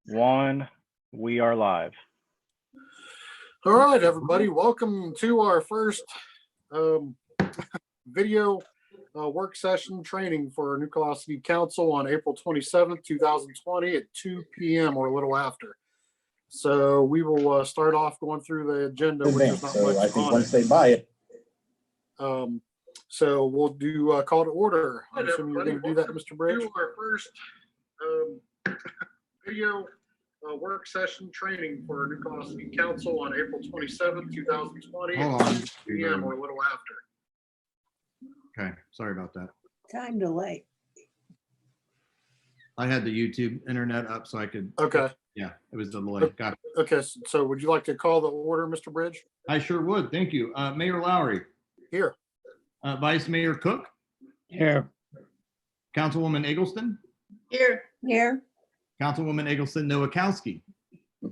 one. We are live. All right, everybody, welcome to our first video work session training for New Carlisle City Council on April 27th, 2020 at 2 p.m. or a little after. So we will start off going through the agenda, which is not much I think on once it. they buy it, So we'll do call to order. I'm assuming you're going to do that, Mr. Bridge. Do our first video work session training for New Carlisle City Council on April 27th, 2020 Hold at on. 2 p.m. or a little after. Okay, sorry about that. Time delay. I had the YouTube internet up so I could, Okay. yeah, it was delayed. Got it. Okay. So would you like to call the order, Mr. Bridge? I sure would. Thank you. Mayor Lowry, Here. Vice Mayor Cook, Here. Councilwoman Eggleston, Here. Here. Councilwoman Eggleston Nowakowski,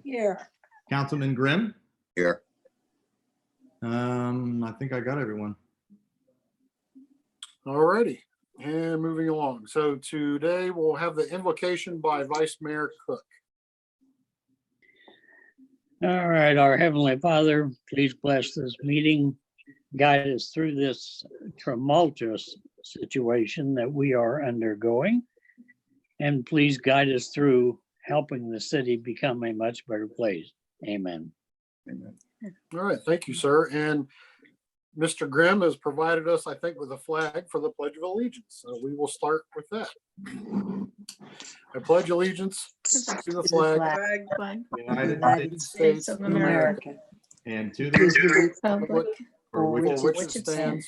Here. Councilman Grimm. Here. I think I got everyone. All righty. And moving along. So today we'll have the invocation by Vice Mayor Cook. All right, our Heavenly Father, please bless this meeting. Guide us through this tumultuous situation that we are undergoing. And please guide us through helping the city become a much better place. Amen. All right. Thank you, sir. And Mr. Grimm has provided us, I think, with a flag for the Pledge of Allegiance. So we will start with that. I pledge allegiance to the flag United States of America, and to To the the republic for which for it which it stands,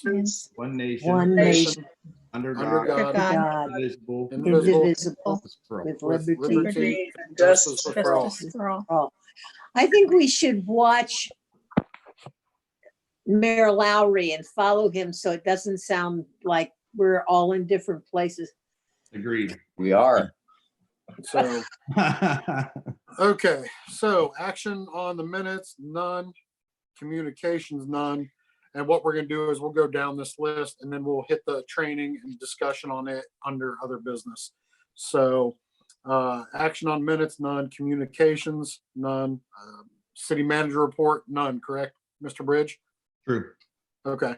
one nation, one nation, under under God, God, indivisible, indivisible, with with liberty. liberty and justice for all. I think we should watch Mayor Lowry and follow him so it doesn't sound like we're all in different places. agreed. we are. So, okay. So action on the minutes, none. Communications, none. And what we're going to do is we'll go down this list and then we'll hit the training and discussion on it under other business. So action on minutes, none. Communications, none. City manager report, none, correct, Mr. Bridge? True. Okay.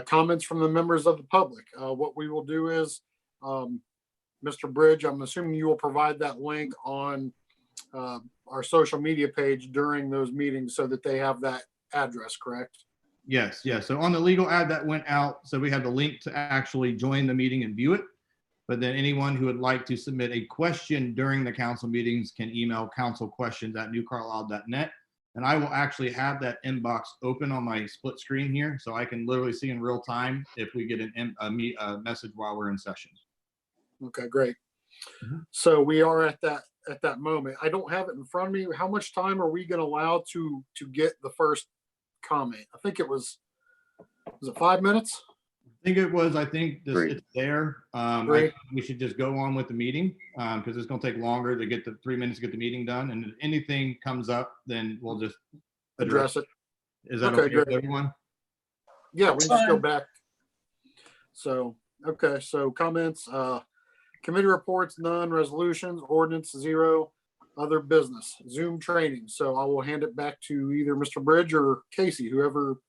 Comments from the members of the public. What we will do is, Mr. Bridge, I'm assuming you will provide that link on our social media page during those meetings so that they have that address, correct? Yes, yes. So on the legal ad that went out, so we have the link to actually join the meeting and view it. But then anyone who would like to submit a question during the council meetings can email councilquestions@newcarlisle.net. And I will actually have that inbox open on my split screen here, so I can literally see in real time if we get a message while we're in session. Okay, great. Mhm. So we are at that moment. I don't have it in front of me. How much time are we going to allow to get the first comment? I think was it 5 minutes? I think Great. it's there. I Great. think we should just go on with the meeting because it's going to take longer to get the 3 minutes to get the meeting done. And if anything comes up, then we'll just Address it. Is that Okay, okay with great. everyone? Yeah, we just go back. So, okay, so comments, committee reports, none, resolutions, ordinance, 0, other business, Zoom training. So I will hand it back to either Mr. Bridge or Casey, whoever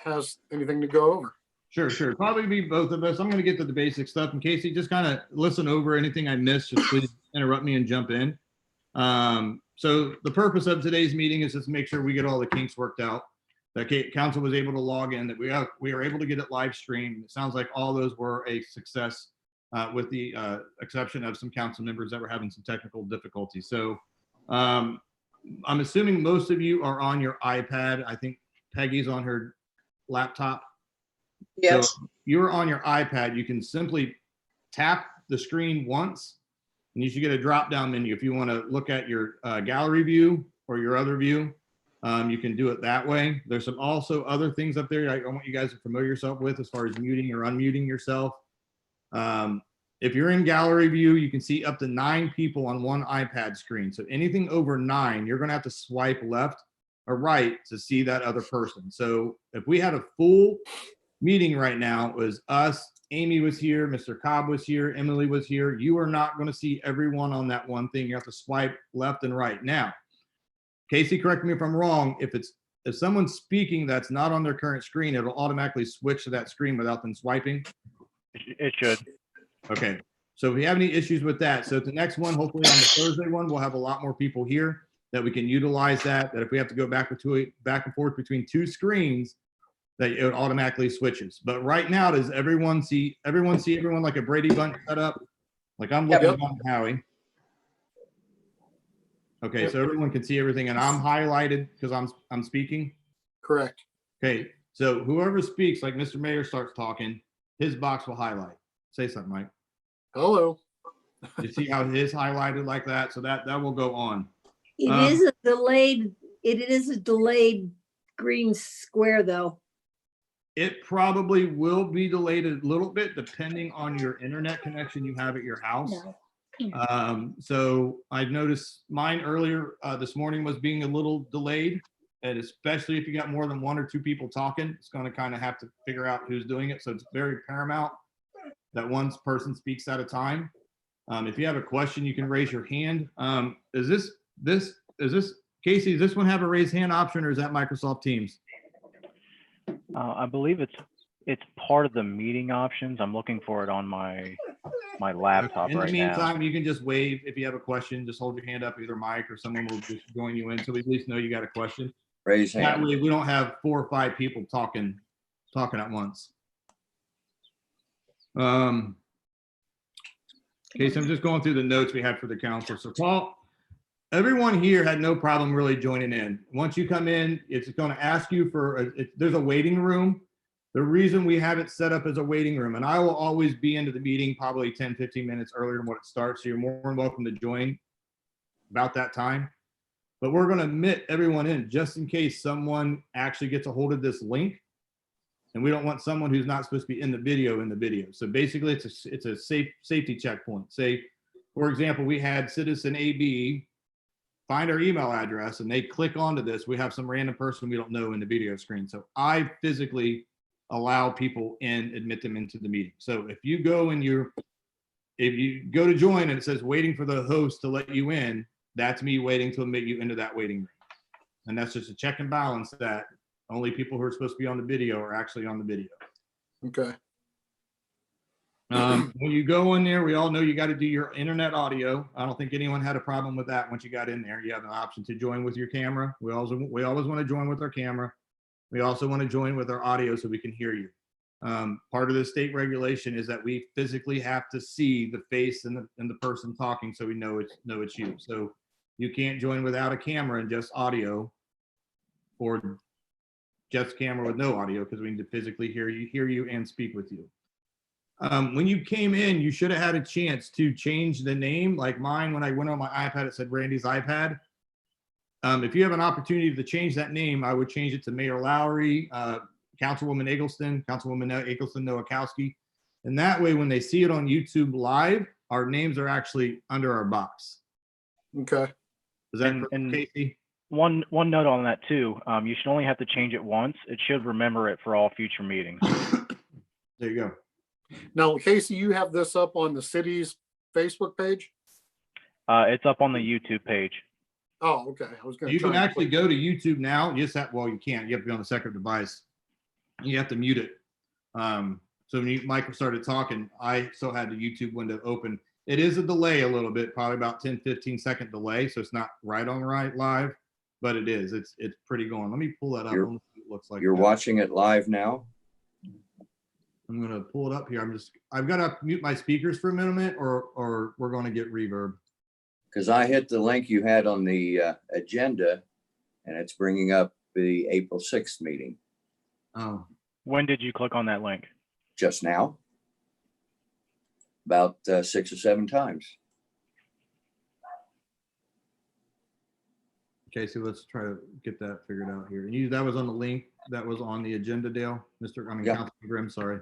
has anything to go over. Sure. Probably be both of us. I'm going to get to the basic stuff. And Casey, just kind of listen over anything I miss. Just please interrupt me and jump in. So the purpose of today's meeting is just to make sure we get all the kinks worked out. That council was able to log in, that we are able to get it live streamed. It sounds like all those were a success, with the exception of some council members that were having some technical difficulties. So I'm assuming most of you are on your iPad. I think Peggy's on her laptop. Yes. So you're on your iPad, you can simply tap the screen once and you should get a drop down menu. If you want to look at your gallery view or your other view, you can do it that way. There's some also other things up there I want you guys to familiar yourself with as far as muting or unmuting yourself. If you're in gallery view, you can see up to 9 people on one iPad screen. So anything over 9, you're going to have to swipe left or right to see that other person. So if we had a full meeting right now, it was us Amy was here, Mr. Cobb was here, Emily was here. You are not going to see everyone on that one thing. You have to swipe left and right. Now, Casey, correct me if I'm wrong. If someone's speaking that's not on their current screen, it'll automatically switch to that screen without them swiping. It should. Okay. So if you have any issues with that, so the next one, hopefully on the Thursday one, we'll have a lot more people here that we can utilize that if we have to go back and forth between two screens, that it automatically switches. But right now, does everyone see everyone like a Brady Bunch set up? Like I'm looking Yep. at Howie. Okay, so everyone can see everything, and I'm highlighted because I'm speaking. Correct. Okay, so whoever speaks, like Mr. Mayor starts talking, his box will highlight. Say something, Mike. Hello. You see how his highlighted like that? So that will go on. It is a delayed green square though. It probably will be delayed a little bit depending on your internet connection you have at your house. So I've noticed mine earlier this morning was being a little delayed, and especially if you got more than one or two people talking, it's going to kind of have to figure out who's doing it. So it's very paramount that one person speaks at a time. If you have a question, you can raise your hand. Is this Casey? Does this one have a raise hand option, or is that Microsoft Teams? I believe it's part of the meeting options. I'm looking for it on my laptop In the right now. meantime, you can just wave if you have a question. Just hold your hand up, either Mike or someone will just join you in, so we at least know you got a question. Raise That hand. way, we don't have 4 or 5 people talking at once. Okay, so I'm just going through the notes we had for the council. So Paul, everyone here had no problem really joining in. Once you come in, it's going to ask you for, there's a waiting room. The reason we have it set up as a waiting room, and I will always be into the meeting probably 10, 15 minutes earlier than what it starts. So you're more than welcome to join about that time. But we're going to admit everyone in just in case someone actually gets a hold of this link. And we don't want someone who's not supposed to be in the video. So basically it's a safety checkpoint. Say, for example, we had citizen AB find our email address and they click onto this. We have some random person we don't know in the video screen. So I physically allow people in, admit them into the meeting. So if you go to join and it says waiting for the host to let you in, that's me waiting to admit you into that waiting room. And that's just a check and balance that only people who are supposed to be on the video are actually on the video. Okay. When you go in there, we all know you got to do your internet audio. I don't think anyone had a problem with that. Once you got in there, you have an option to join with your camera. We always want to join with our camera. We also want to join with our audio so we can hear you. Part of the state regulation is that we physically have to see the face and the person talking so we know it's you. So you can't join without a camera and just audio, or just camera with no audio, because we need to physically hear you and speak with you. When you came in, you should have had a chance to change the name. Like mine, when I went on my iPad, it said Randy's iPad. If you have an opportunity to change that name, I would change it to Mayor Lowry, Councilwoman Eggleston Nowakowski. And that way, when they see it on YouTube live, our names are actually under our box. Okay. Is that And- and- Casey? One note on that too. You should only have to change it once. It should remember it for all future meetings. There you go. Now, Casey, you have this up on the city's Facebook page? It's up on the YouTube page. Oh, okay. I was going to You try. can and actually click- go to YouTube now. You can't. You have to be on a separate device. You have to mute it. So when Michael started talking, I still had the YouTube window open. It is a delay a little bit, probably about 10, 15 second delay. So it's not right live, but it is. It's pretty going. Let me pull that up. You're- Let me see what it looks like. You're watching it live now? I'm gonna pull it up here. I've got to mute my speakers for a minute, or we're going to get reverb. Because I hit the link you had on the agenda and it's bringing up the April 6th meeting Oh, When did you click on that link? just now. About 6 or 7 times. okay. So let's try to get that figured out here. That was on the link that was on the agenda, Dale. Yeah. Councilman Grimm, sorry.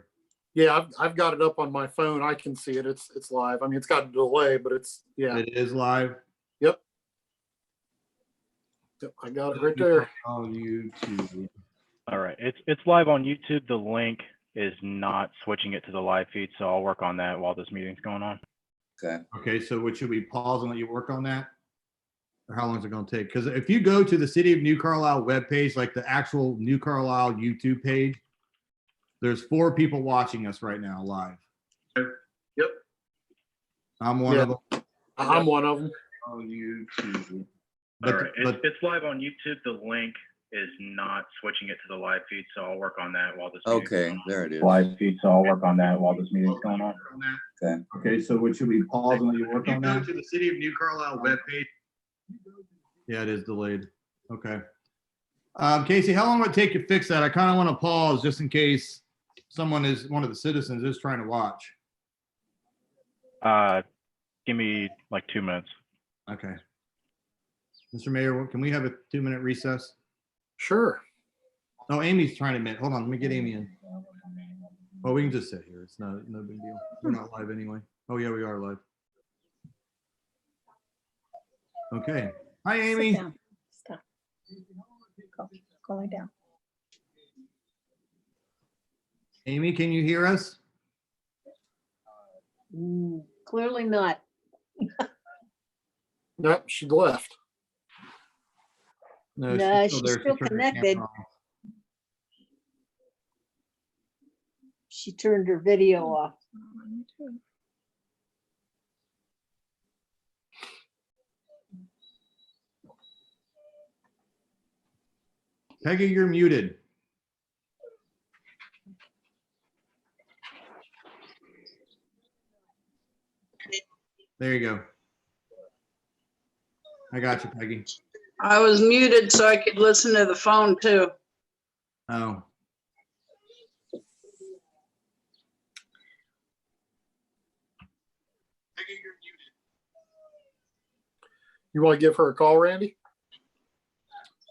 Yeah, I've got it up on my phone. I can see it. It's live. I mean, it's got a delay, but yeah. It is live. Yep, I got it right there. On YouTube. All right, it's live on YouTube. The link is not switching it to the live feed, so I'll work on that while this meeting's going on. Okay. Okay, so what, should we pause and let you work on that? Or how long is it gonna take? Because if you go to the City of New Carlisle webpage, like the actual New Carlisle YouTube page, there's 4 people watching us right now live. Yep. I'm one Yeah. of them. I'm one of them. On YouTube. All right, it's live on YouTube. The link is not switching it to the live feed, so I'll work on that while this. meeting's Okay, going on. there it is. Live feed, so I'll work on that while this meeting's going on. Okay. Okay, so what, should we pause and let you work on that? Go to the City of New Carlisle webpage. Yeah, it is delayed. Okay. Casey, how long will it take you to fix that? I kind of want to pause just in case one of the citizens is trying to watch. Give me like 2 minutes. Okay. Mr. Mayor, can we have a 2-minute recess? Sure. Oh, Amy's trying to admit. Hold on, let me get Amy in. Oh, we can just sit here. It's no big deal. We're not live anyway. Oh yeah, we are live. Okay. Hi, Sit Amy. down. Stop. Go lay down. Amy, can you hear us? Clearly not. Nope, she left. No, No, she's she's there. still turned her connected. camera off. She turned her video off. Peggy, you're muted. There you go. I got you, Peggy. I was muted so I could listen to the phone too. Oh. You want to give her a call, Randy?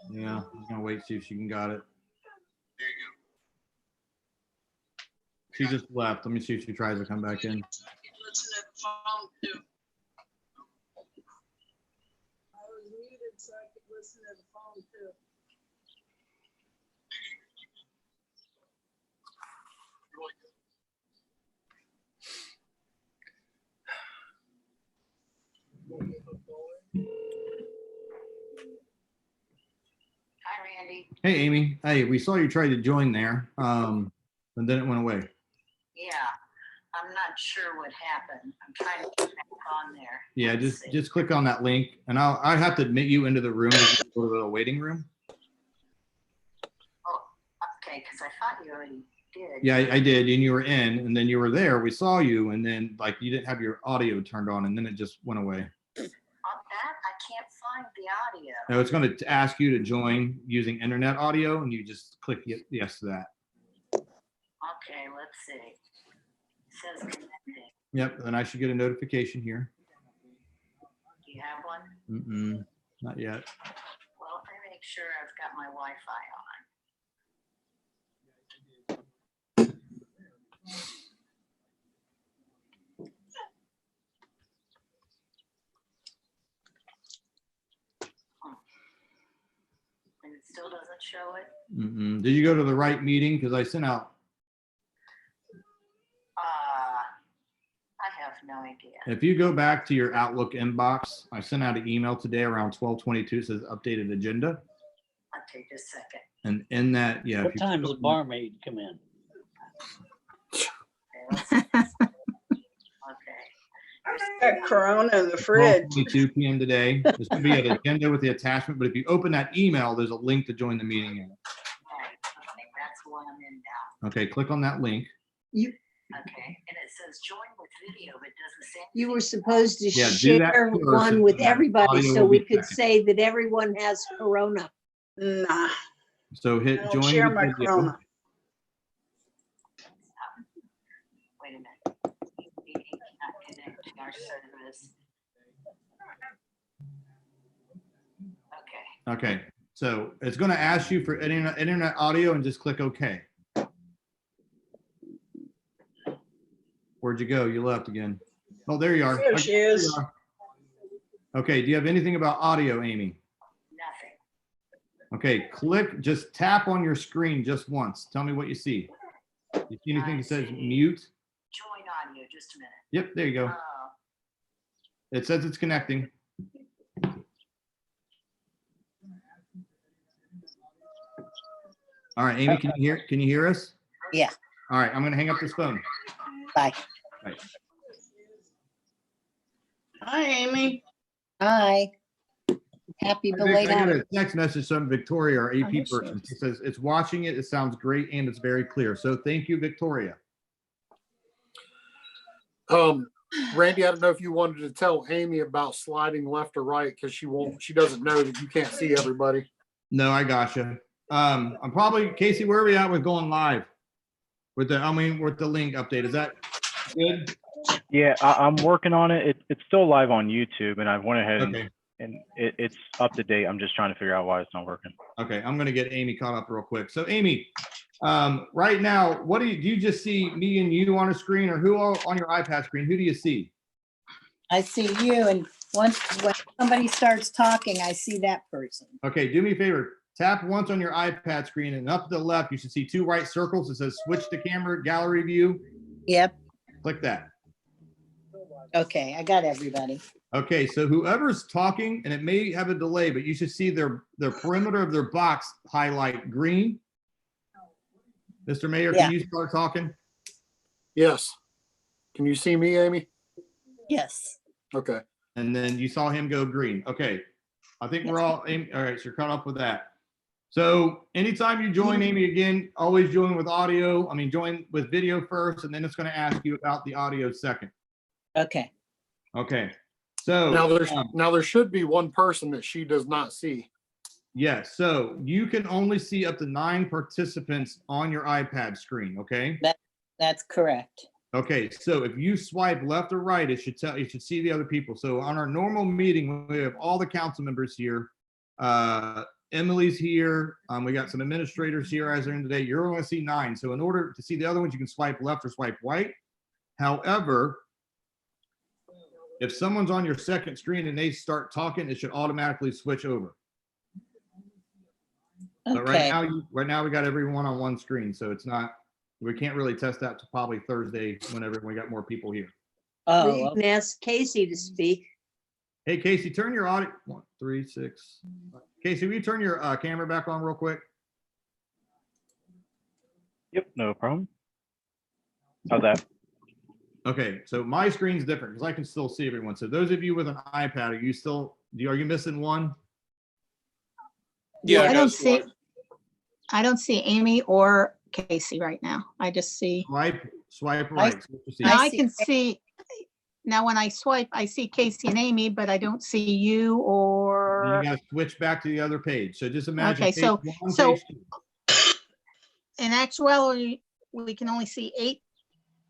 Yeah, I'm gonna wait, see if she can got it. She just left. Let me see if she tries to come back in. So I could listen to the phone too. I was muted so I could listen to the phone too. Hi, Randy. Hey, Amy. Hey, we saw you try to join there, and then it went away. Yeah, I'm not sure what happened. I'm trying to get back on there. Yeah, Let's see. just click on that link, and I have to admit you into the room, go to the waiting room. Oh, okay, because I thought you already did. Yeah, I did, and you were in, and then you were there. We saw you, and then like you didn't have your audio turned on, and then it just went away. On that, I can't find the audio. Now it's going to ask you to join using internet audio, and you just click yes to that. Okay, let's see. It says connecting. Yep, then I should get a notification here. Do you have one? Not yet. Well, I make sure I've got my Wi-Fi on. And it still doesn't show it? Did you go to the right meeting? Because I sent out. I have no idea. If you go back to your Outlook inbox, I sent out an email today around 12:22. It says updated agenda. I'll take a second. And in that, yeah. What time does the barmaid come in? Okay, let's see. Okay. Got Corona in the fridge. 12:22 p.m. today. There's going to be an agenda with the attachment, but if you open that email, there's a link to join the meeting in it. Right, okay, that's the one I'm in now. Okay, click on that link. Okay, and it says join with video, but it doesn't say. You were anything. supposed to Yeah, do that share first, one and with then everybody audio so will we be could second. say that everyone has corona. Nah, So I hit don't join. share with my video. Corona. Wait a minute. Meeting cannot connect to our service. Okay, Okay, so it's going to ask you for internet audio and just click OK. Where'd you go? You left again. Oh, there you are. There she Okay, is. you are. Okay, do you have anything about audio, Amy? nothing. Okay, just tap on your screen just once. Tell me what you see. You see anything that says mute? Join audio, just a minute. Yep, there you go. Oh, It says it's connecting. All right, Amy, can you hear us? Yeah. All right, I'm gonna hang up this phone. Bye. Right. Hi, Amy. Hi. Happy I belated. got a text message from Victoria, our Oh, AP there she person. is. She says it's watching it. It sounds great and it's very clear. So thank you, Victoria. Randy, I don't know if you wanted to tell Amy about sliding left or right because she doesn't know that you can't see everybody. No, I gotcha. I'm probably, Casey, where are we at with going live? With the link update. Is that good? Yeah, I'm working on it. It's still live on YouTube, and I went ahead Okay. and it's up to date. I'm just trying to figure out why it's not working. Okay, I'm gonna get Amy caught up real quick. So Amy, right now, do you just see me and you on a screen, or who all on your iPad screen? Who do you see? I see you, and when somebody starts talking, I see that person. Okay, do me a favor. Tap once on your iPad screen, and up to the left, you should see two white circles. It says switch to camera gallery view. Yep. Click that. Okay, I got everybody. Okay, so whoever's talking, and it may have a delay, but you should see their perimeter of their box highlight green. Mr. Mayor, Yeah. can you start talking? Yes. Can you see me, Amy? Yes. Okay. And then you saw him go green. Okay, I think we're all, all right, so you're caught up with that. So anytime you join, Amy, again, always join with join with video first, and then it's gonna ask you about the audio second. Okay. Okay, so. Now there should be one person that she does not see. Yes, so you can only see up to 9 participants on your iPad screen, okay? That's correct. Okay, so if you swipe left or right, you should see the other people. So on our normal meeting, we have all the council members here. Emily's here. We got some administrators here as they're in today. You're only gonna see 9. So in order to see the other ones, you can swipe left or swipe right. However, if someone's on your second screen and they start talking, it should automatically switch over. But Okay. right now we got everyone on one screen, so we can't really test that to probably Thursday whenever we got more people here. Oh, We can ask Casey to speak. Hey, Casey, turn your audio, 1, 3, 6. Casey, will you turn your camera back on real quick? Yep, no problem. How's that? Okay, so my screen's different because I can still see everyone. So those of you with an iPad, are you missing one? Yeah, I don't see Amy or Casey right now. I just see, Swipe right. So what you see? now I see- can see, now when I swipe, I see Casey and Amy, but I don't see you You or, gotta switch back to the other page. So just imagine. Okay, page so- 1, so- page 2. in actuality, we can only see 8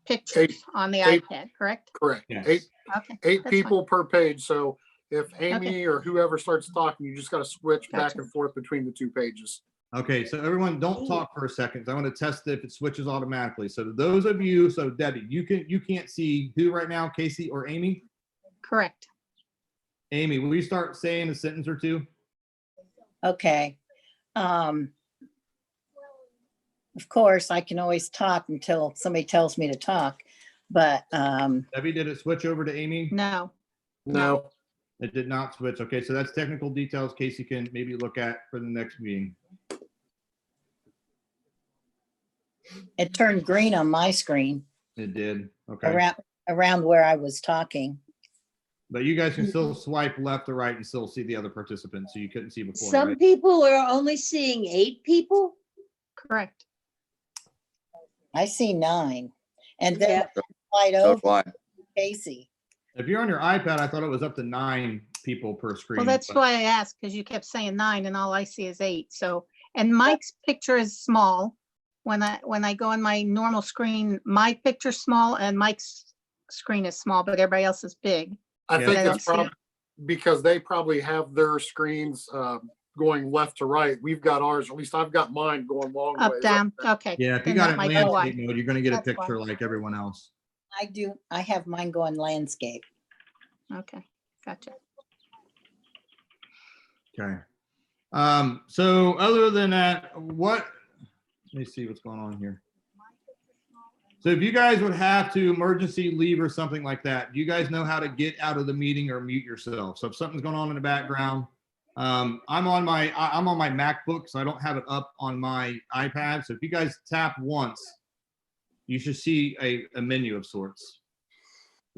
pictures Eight. on the Eight. iPad, correct? Correct. Yes. Okay. Eight that's fine. people per page. So if Amy or whoever starts talking, you just got to switch back Gotcha. and forth between the 2 pages. Okay, so everyone don't talk for a second. I want to test if it switches automatically. So those of you, so Debbie, you can't see who right now, Casey or Amy? Correct. Amy, will you start saying a sentence or two? Okay. Of course, I can always talk until somebody tells me to talk, but Debbie, did it switch over to Amy? No. No. It did not switch. Okay, so that's technical details Casey can maybe look at for the next meeting. it turned green on my screen It did. Okay. around where I was talking. But you guys can still swipe left or right and still see the other participants, so you couldn't see before, Some right? people are only seeing 8 people. Correct. I see 9. And then Yeah. slide So over do I. Casey. If you're on your iPad, I thought it was up to 9 people per screen. Well, that's but- why I asked, because you kept saying 9 and all I see is 8. So, and Mike's picture is small. When I go on my normal screen, my picture's small and Mike's screen is small, but everybody else is big. I Yeah. think I don't it's see it. probably because they probably have their screens going left to right. We've got ours, at least I've got mine going long Up, ways. down. Okay. Yeah, if you then got that it might in be why. landscape mode, you're gonna get a That's why. picture like everyone else. I have mine going landscape. Okay, gotcha. Okay. So other than that, let me see what's going on here. So if you guys would have to emergency leave or something like that, do you guys know how to get out of the meeting or mute yourself? So if something's going on in the background, I'm on my MacBook, so I don't have it up on my iPad. So if you guys tap once, you should see a menu of sorts.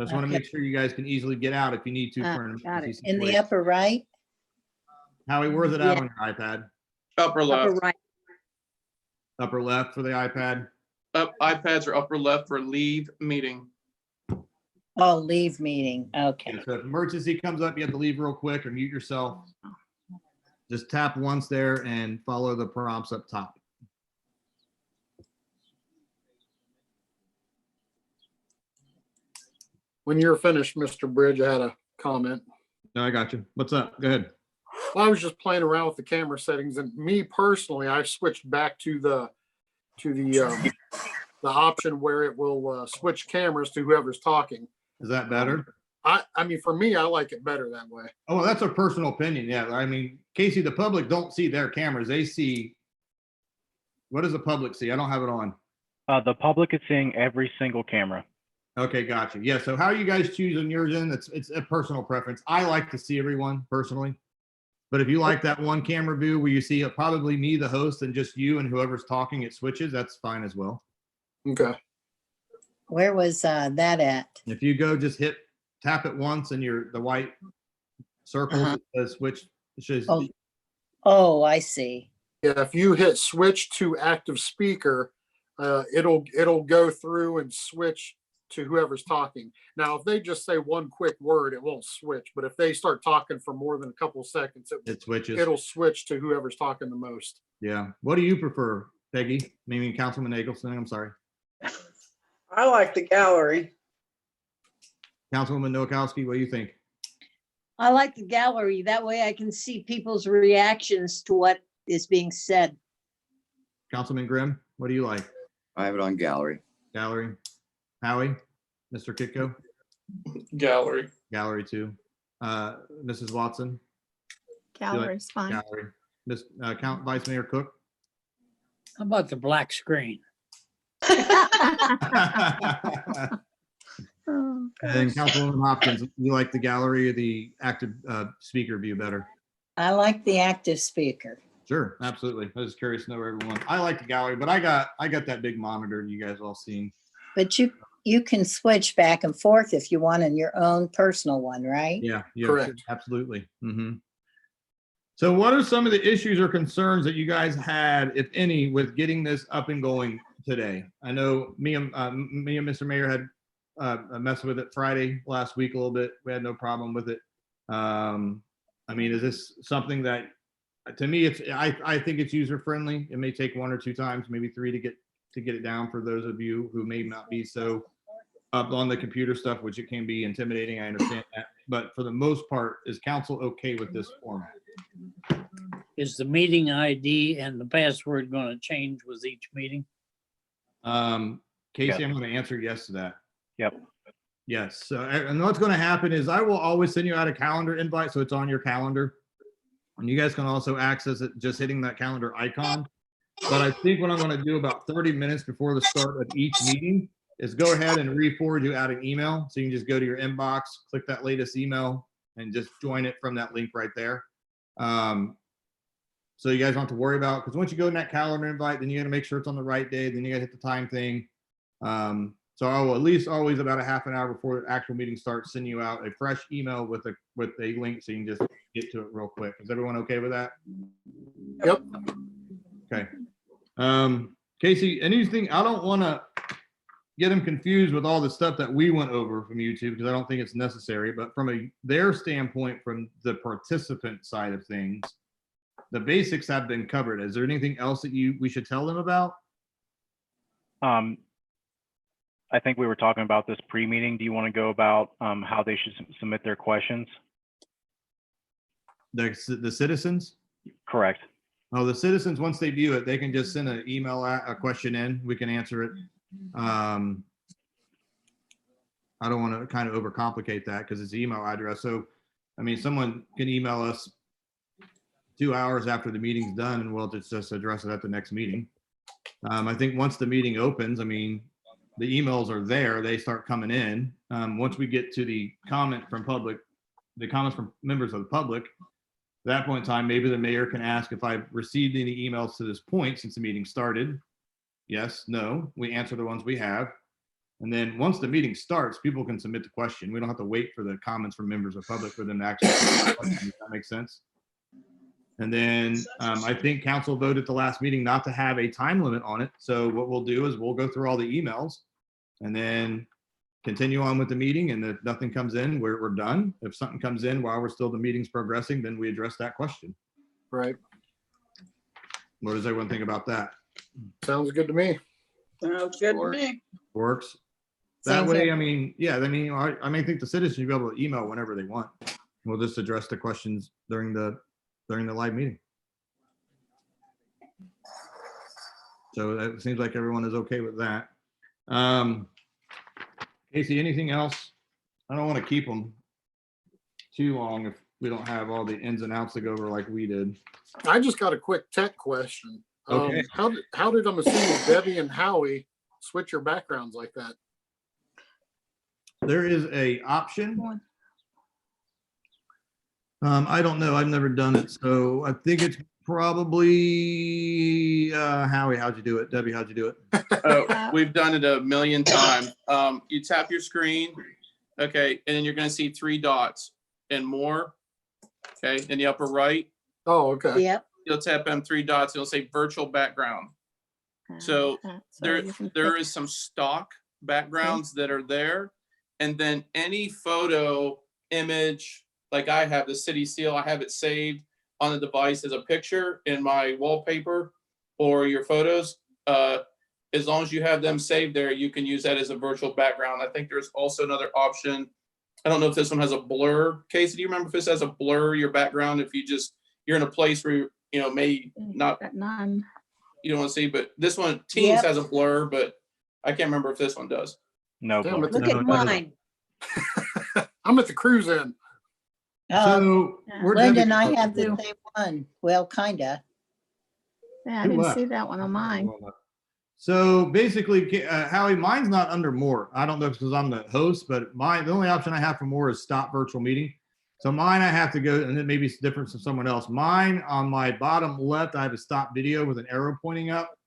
Just want to Okay. make sure you guys can easily get out if you need to. for an Got it. emergency In the situation. upper right? Howie, where's it at Yeah. on your iPad? Upper Upper left. right. Upper left for the iPad? iPads are upper left for leave meeting. Oh, leave meeting. Okay. Okay, so if emergency comes up, you have to leave real quick or mute yourself. Just tap once there and follow the prompts up top. When you're finished, Mr. Bridge, I had a comment. No, I got you. What's up? Go ahead. I was just playing around with the camera settings, and me personally, I've switched back to the option where it will switch cameras to whoever's talking. Is that better? I mean, for me, I like it better that way. Oh, well, that's a personal opinion. Yeah. I mean, Casey, the public don't see their cameras. They see, what does the public see? I don't have it on. The public is seeing every single camera. Okay, gotcha. Yeah. So how you guys choosing yours in? It's a personal preference. I like to see everyone personally. But if you like that one camera view where you see probably me, the host, and just you and whoever's talking, it switches, that's fine as well. Okay. Where was that at? If you go, just tap it once and the white circle says switch. It shows, Oh. Oh, I see. Yeah, if you hit switch to active speaker, it'll go through and switch to whoever's talking. Now, if they just say one quick word, it won't switch. But if they start talking for more than a couple of seconds, it switches. it'll switch to whoever's talking the most. Yeah. What do you prefer, Peggy? Maybe Councilman Eggleston, I'm sorry. I like the gallery. Councilwoman Nowakowski, what do you think? I like the gallery. That way I can see people's reactions to what is being said. Councilman Grimm, what do you like? I have it on gallery. Gallery? Howie? Mr. Kitco? Gallery. Gallery too. Mrs. Watson? Gallery's fine. Gallery. Vice Mayor Cook? How about the black screen? Oh, And Councilwoman Hopkins, you like the gallery or the active speaker view better? I like the active speaker. Sure, absolutely. I was curious to know everyone. I like the gallery, but I got that big monitor you guys all seen. But you can switch back and forth if you want in your own personal one, right? Yeah, Correct. absolutely. So what are some of the issues or concerns that you guys had, if any, with getting this up and going today? I know me and Mr. Mayor had a mess with it Friday last week a little bit. We had no problem with it. I mean, is this something that, to me, I think it's user friendly. It may take 1 or 2 times, maybe 3 to get it down for those of you who may not be so up on the computer stuff, which it can be intimidating. I understand that, but for the most part, is council okay with this format? Is the meeting ID and the password going to change with each meeting? Casey, Yes. I'm going to answer yes to that. Yep. Yes. And what's going to happen is I will always send you out a calendar invite, so it's on your calendar. And you guys can also access it just hitting that calendar icon. But I think what I'm going to do about 30 minutes before the start of each meeting is go ahead and re-forward you out an email. So you can just go to your inbox, click that latest email, and just join it from that link right there. So you guys don't have to worry about, because once you go in that calendar invite, then you got to make sure it's on the right day. Then you got to hit the time thing. So I will at least always about a half an hour before the actual meeting starts, send you out a fresh email with a link so you can just get to it real quick. Is everyone okay with that? Yep. Okay. Casey, anything, I don't want to get them confused with all the stuff that we went over from YouTube because I don't think it's necessary, but from their standpoint, from the participant side of things, the basics have been covered. Is there anything else that we should tell them about? I think we were talking about this pre-meeting. Do you want to go about how they should submit their questions? The citizens? Correct. Oh, the citizens, once they view it, they can just send an email, a question in, we can answer it. I don't want to kind of overcomplicate that because it's an email address. So, I mean, someone can email us 2 hours after the meeting's done and we'll just address it at the next meeting. I think once the meeting opens, I mean, the emails are there, they start coming in. Once we get to the comments from members of the public, at that point in time, maybe the mayor can ask if I've received any emails to this point since the meeting started. Yes, no, we answer the ones we have. And then once the meeting starts, people can submit the question. We don't have to wait for the comments from members of the public for them to actually ask the question. Does that make sense? And then I think council voted at the last meeting not to have a time limit on it. So what we'll do is we'll go through all the emails and then continue on with the meeting. And if nothing comes in, we're done. If something comes in while the meeting's progressing, then we address that question. Right. What does everyone think about that? Sounds good to me. Sounds good to me. Works. That Sounds way, good. I mean, yeah, I mean, I may think the citizens should be able to email whenever they want. We'll just address the questions during the live meeting. So it seems like everyone is okay with that. Casey, anything else? I don't want to keep them too long if we don't have all the ins and outs to go over like we did. I just got a quick tech question. Okay. How did I'm assuming Debbie and Howie switch your backgrounds like that? There is a option. I don't know. I've never done it. So I think it's probably Howie, how'd you do it? Debbie, how'd you do it? Oh, we've done it a million times. You tap your screen, okay, and then you're gonna see 3 dots and more, okay, in the upper right. Oh, okay. Yep. You'll tap them 3 dots, it'll say virtual background. So there is some stock backgrounds that are there, and then any photo, image, like I have the city seal, I have it saved on the device as a picture in my wallpaper or your photos. As long as you have them saved there, you can use that as a virtual background. I think there's also another option. I don't know if this one has a blur. Casey, do you remember if this has a blur your background? If you're in a place where may not, None. you don't want to see, but this one, Teams Yep. has a blur, but I can't remember if this one does. No. Damn blur. it. Look No, at it doesn't. mine. I'm at the cruise in. So we're Linda Debbie- and I have the same one. Well, kinda. Yeah, I Who didn't left? see that one on mine. So basically, Howie, mine's not under more. I don't know if it's because I'm the host, but the only option I have for more is stop virtual meeting. So mine, I have to go, and it maybe it's different from someone else. Mine, on my bottom left, I have a stop video with an arrow pointing up.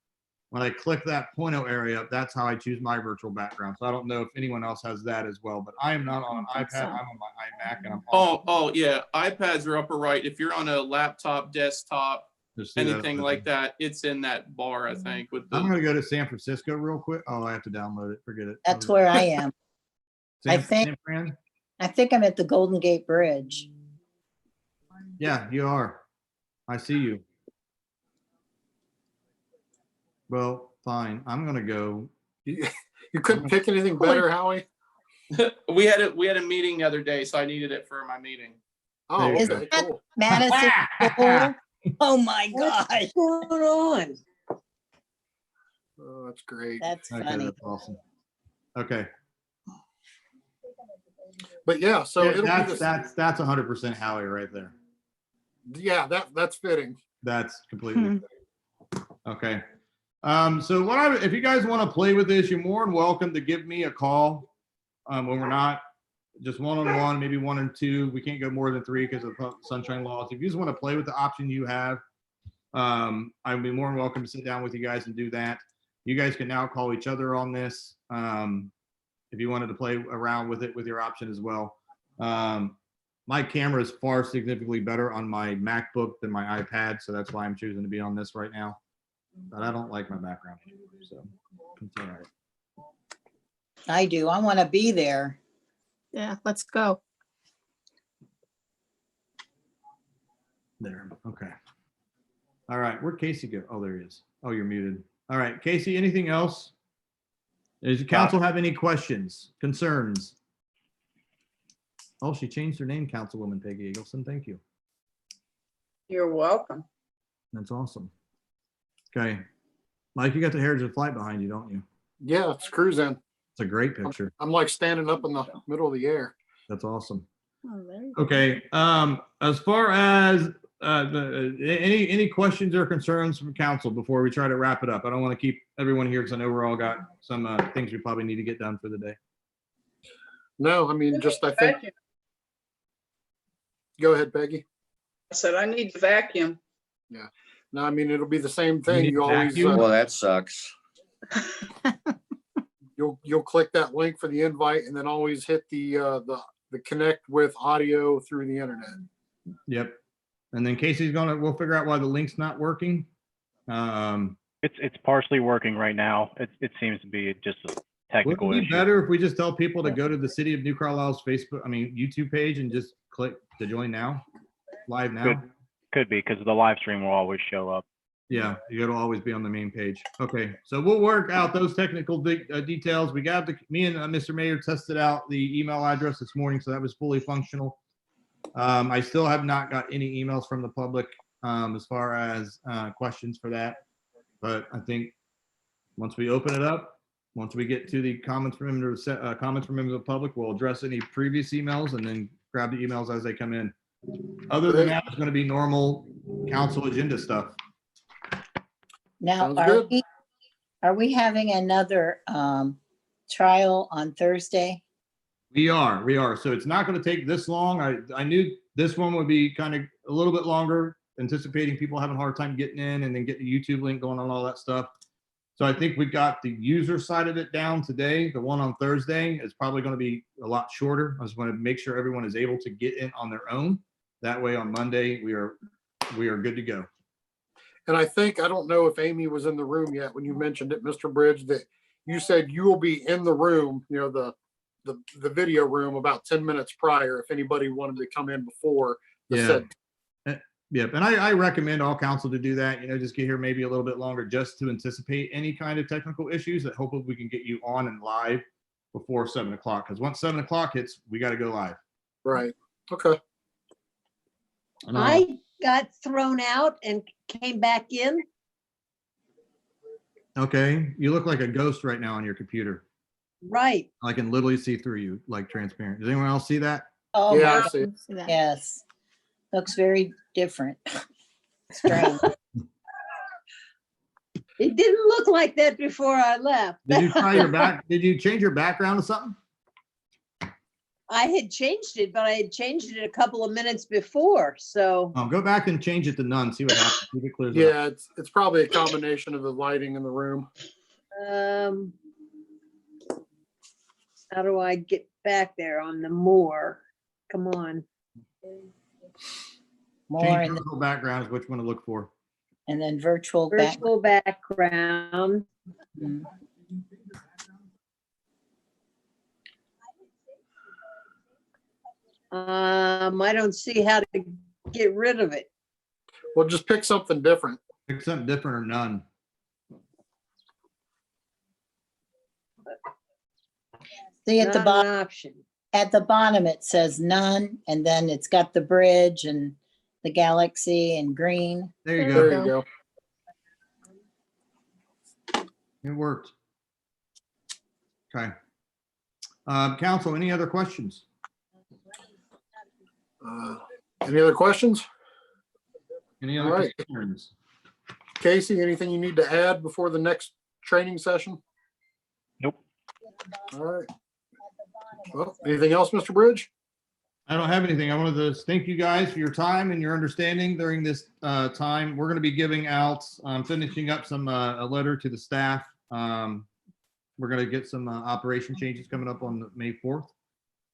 When I click that pointer area up, that's how I choose my virtual background. So I don't know if anyone else has that as well, but I am not on an I think iPad. so. I'm on my iMac, and I'm Oh, yeah, iPads are upper right. If you're on a laptop, desktop, Just see that anything up like there. that, it's in that bar, I think, with I'm the, gonna go to San Francisco real quick. Oh, I have to download it. Forget it. That's where I am. I think- San Fran? I think I'm at the Golden Gate Bridge. Yeah, you are. I see you. Well, fine. I'm gonna go. You couldn't pick anything better, Howie? we had a meeting the other day, so I needed it for my meeting. Oh, Is okay, that cool. Madison Square? Oh, my gosh. What's going on? Oh, that's great. That's Okay, funny. that's awesome. Okay. But yeah, so Yeah, it'll be that's 100% Howie right there. yeah, that's fitting. That's completely okay. So if you guys want to play with this, you're more than welcome to give me a call. When we're not just one-on-one, maybe 1 and 2. We can't go more than 3 because of sunshine laws. If you just want to play with the option you have, I'd be more than welcome to sit down with you guys and do that. You guys can now call each other on this. If you wanted to play around with it with your option as well. My camera is far significantly better on my MacBook than my iPad, so that's why I'm choosing to be on this right now. But I don't like my background, so it's all right. I do. I want to be there. Yeah, let's go. There, okay. All right, where'd Casey go? Oh, there he is. Oh, you're muted. All right, Casey, anything else? Does the council have any questions, concerns? Oh, she changed her name, Councilwoman Peggy Eagleson. Thank you. You're welcome. That's awesome. Okay. Mike, you got the Heritage Flight behind you, don't you? Yeah, it's cruising. It's a great picture. I'm like standing up in the middle of the air. That's awesome. Oh, there you go. Okay. As far as Any questions or concerns from council before we try to wrap it up? I don't want to keep everyone here because I know we're all got some things we probably need to get done for the day. No, I mean, just I think, Vacuum. go ahead, Peggy. I said, I need to vacuum. No, I mean, it'll be the same You thing. need You to always, vacuum? Well, that sucks. you'll click that link for the invite and then always hit the connect with audio through the internet. Yep. And then we'll figure out why the link's not working. It's partially working right now. It seems to be just a technical Wouldn't it be issue. better if we just tell people to go to the City of New Carlisle's YouTube page and just click to join now, live now? Could be, because the live stream will always show up. Yeah, it'll always be on the main page. Okay, so we'll work out those technical details. Me and Mr. Mayor tested out the email address this morning, so that was fully functional. I still have not got any emails from the public as far as questions for that. But I think once we open it up, once we get to the comments from members of the public, we'll address any previous emails and then grab the emails as they come in. Other than that, it's going to be normal council agenda stuff. Now, Sounds good. are we having another trial on Thursday? We are. So it's not going to take this long. I knew this one would be kind of a little bit longer, anticipating people having a hard time getting in and then get the YouTube link going on, all that stuff. So I think we got the user side of it down today. The one on Thursday is probably going to be a lot shorter. I just want to make sure everyone is able to get in on their own. That way on Monday, we are good to go. And I don't know if Amy was in the room yet when you mentioned it, Mr. Bridge, that you said you will be in the room, the video room about 10 minutes prior if anybody wanted to come in before. Yep. And I recommend all council to do that, just get here maybe a little bit longer just to anticipate any kind of technical issues that hopefully we can get you on and live before 7 o'clock. Because once 7 o'clock hits, we got to go live. Right. Okay. I got thrown out and came back in. Okay. You look like a ghost right now on your computer. Right. I can literally see through you, like transparent. Does anyone else see that? Oh, Yeah, my- I see it. yes. Looks very different. Strange. It didn't look like that before I left. Did you try your back? Did you change your background to something? I had changed it, but I had changed it a couple of minutes before. So Go back and change it to none. See what happens. See if it clears it up. Yeah, it's probably a combination of the lighting in the room. how do I get back there on the more? Come on. More Change and, virtual background is what you want to look for. and then virtual back. Virtual background. Mm. I don't see how to get rid of it. Well, just pick something different. Pick something different or none. See at the Not bottom, an option. it says none, and then it's got the bridge and the galaxy and green. There you There go. you go. It worked. Okay. Council, any other questions? Any other questions? Any All other right. concerns? Casey, anything you need to add before the next training session? Nope. All right. Well, anything else, Mr. Bridge? I don't have anything. I wanted to thank you guys for your time and your understanding during this time. We're going to be giving out, finishing up some a letter to the staff. We're going to get some operation changes coming up on May 4th.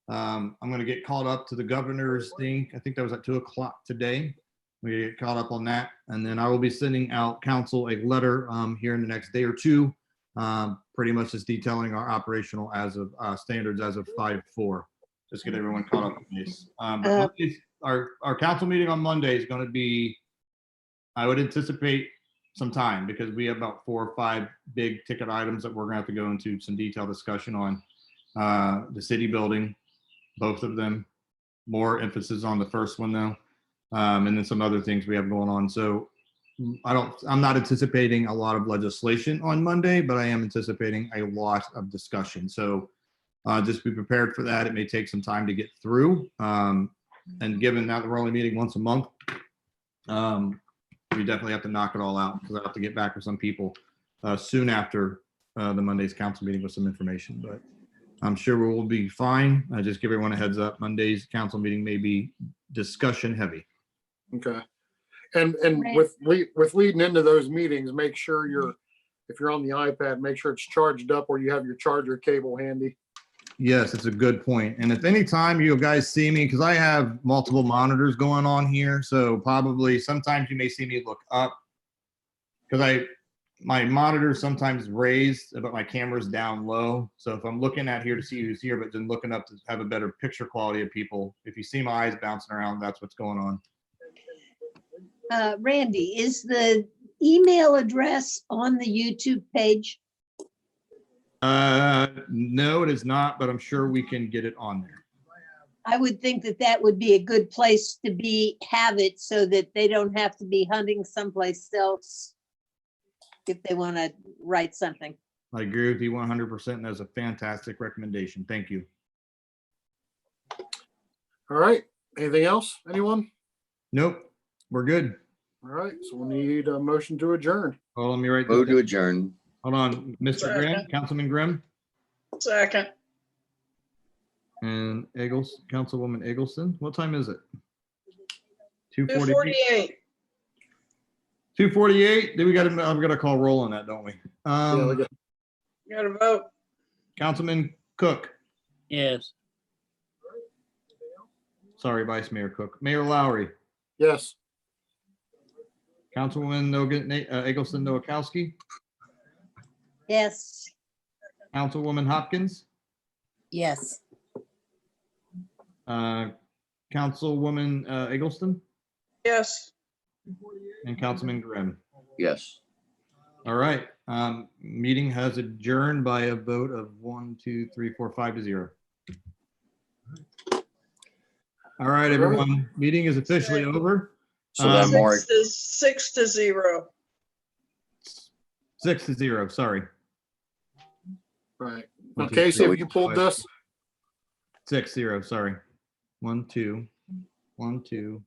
I'm going to get caught up to the governor's thing. I think that was at 2 o'clock today. We get caught up on that. And then I will be sending out council a letter here in the next day or two, pretty much just detailing our operational as of standards as of 5/4. Just get everyone caught up on this. But Monday's- our council meeting on Monday is going to be, I would anticipate some time because we have about 4 or 5 big ticket items that we're going to have to go into some detailed discussion on. The city building, both of them, more emphasis on the first one though. And then some other things we have going on. So I'm not anticipating a lot of legislation on Monday, but I am anticipating a lot of discussion. So just be prepared for that. It may take some time to get through. And given that we're only meeting once a month, We definitely have to knock it all out because I have to get back with some people soon after the Monday's council meeting with some information, but I'm sure we will be fine. I just give everyone a heads up. Monday's council meeting may be discussion heavy. Okay. And Right. with leading into those meetings, make sure if you're on the iPad, make sure it's charged up or you have your charger cable handy. Yes, it's a good point. And if any time you guys see me, because I have multiple monitors going on here, so probably sometimes you may see me look up because my monitor sometimes raised, but my camera's down low. So if I'm looking at here to see who's here, but then looking up to have a better picture quality of people, if you see my eyes bouncing around, that's what's going on. Randy, is the email address on the YouTube page? No, it is not, but I'm sure we can get it on there. I would think that that would be a good place to have it so that they don't have to be hunting someplace else if they want to write something. I agree with you 100%. And that's a fantastic recommendation. Thank you. All right. Anything else? Anyone? Nope, we're good. All right. So we'll need a motion to adjourn. Hold on, let me write Move this to down. adjourn. Hold on, Mr. Grimm, Second. Councilman Grimm, Second. and Councilwoman Eggleston. What time is it? 2:48. 248. 2:48. Then I'm gonna call roll on that, don't we? Yeah, we got- You got to vote. Councilman Cook. Yes. Sorry, Vice Mayor Cook. Mayor Lowry. Yes. Councilwoman Eggleston Nowakowski. Yes. Councilwoman Hopkins. Yes. Councilwoman Eggleston Yes. and Councilman Grimm. Yes. All right. Meeting has adjourned by a vote of 1, 2, 3, 4, 5 to 0. All right, everyone. Meeting is officially over. So that mark, 6-0. 6 to 0. Sorry. Right. One, two, Okay, three, so if you pulled four, this, 6-0. Sorry. 1, 2, 1, 2,